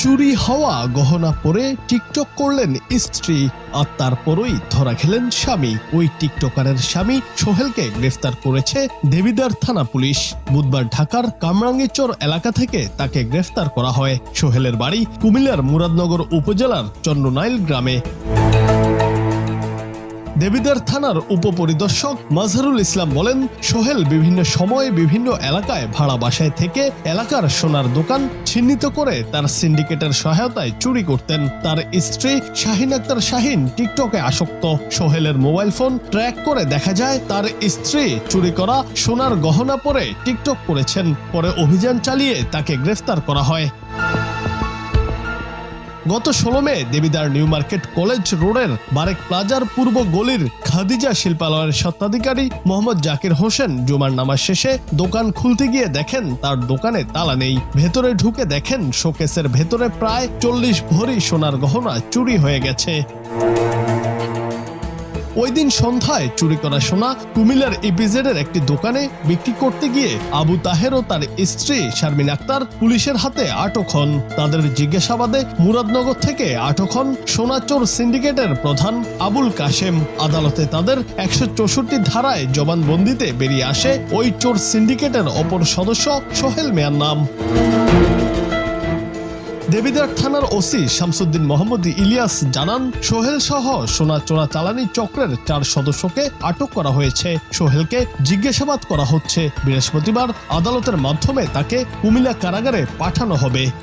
চুরি হওয়া গহনা পরে টিকটক করলেন স্ত্রী, আর তারপরই ধরা খেলেন স্বামী। ওই টিকটকারের স্বামী সোহেলকে গ্রেফতার করেছে দেবিদ্বার থানা পুলিশ। বুধবার ঢাকার কামরাঙ্গীরচর এলাকা থেকে তাকে গ্রেফতার করা হয়। সোহেলের বাড়ি কুমিল্লার মুরাদনগর উপজেলার চন্দ্রনাইল গ্রামে। দেবিদ্বার থানার উপপরিদর্শক মাজহারুল ইসলাম বলেন, সোহেল বিভিন্ন সময়ে বিভিন্ন এলাকায় ভাড়া বাসায় থেকে এলাকার সোনার দোকান চিহ্নিত করে তার সিন্ডিকেটের সহায়তায় চুরি করতেন। তার স্ত্রী শাহিন আক্তার শাহিন টিকটকে আসক্ত। সোহেলের মোবাইল ফোন ট্র্যাক করে দেখা যায় তার স্ত্রী চুরি করা সোনার গহনা পরে টিকটক করেছেন। পরে অভিযান চালিয়ে তাকে গ্রেফতার করা হয়। গত 16 মে দেবিদ্বার নিউ মার্কেট কলেজ রোডের বারেক প্লাজার পূর্ব গলির খাদিজা শিল্পালয়ের স্বত্বাধিকারী মোহাম্মদ জাকির হোসেন জুমার নামাজ শেষে দোকান খুলতে গিয়ে দেখেন তার দোকানে তালা নেই। ভেতরে ঢুকে দেখেন শোকেসের ভেতরে প্রায় 40 ভরি সোনার গহনা চুরি হয়ে গেছে। ওই দিন সন্ধ্যায় চুরি করা সোনা কুমিল্লার ইপিজেডের একটি দোকানে বিক্রি করতে গিয়ে আবু তাহের ও তার স্ত্রী শারমিন আক্তার পুলিশের হাতে আটক হন। তাদের জিজ্ঞাসাবাদে মুরাদনগর থেকে আটক হন সোনাচোর সিন্ডিকেটের প্রধান আবুল কাশেম। আদালতে তাদের 164 ধারায় জবানবন্দিতে বেরিয়ে আসে ওই চোর সিন্ডিকেটের অপর সদস্য সোহেল মিয়ার নাম। দেবিদ্বার থানার ওসি শামসুদ্দিন মোহাম্মদ ইলিয়াস জানান, সোহেল সহ সোনা চোরাচালানি চক্রের 4 সদস্যকে আটক করা হয়েছে। সোহেলকে জিজ্ঞাসাবাদ করা হচ্ছে। বৃহস্পতিবার আদালতের মাধ্যমে তাকে কুমিল্লা কারাগারে পাঠানো হবে।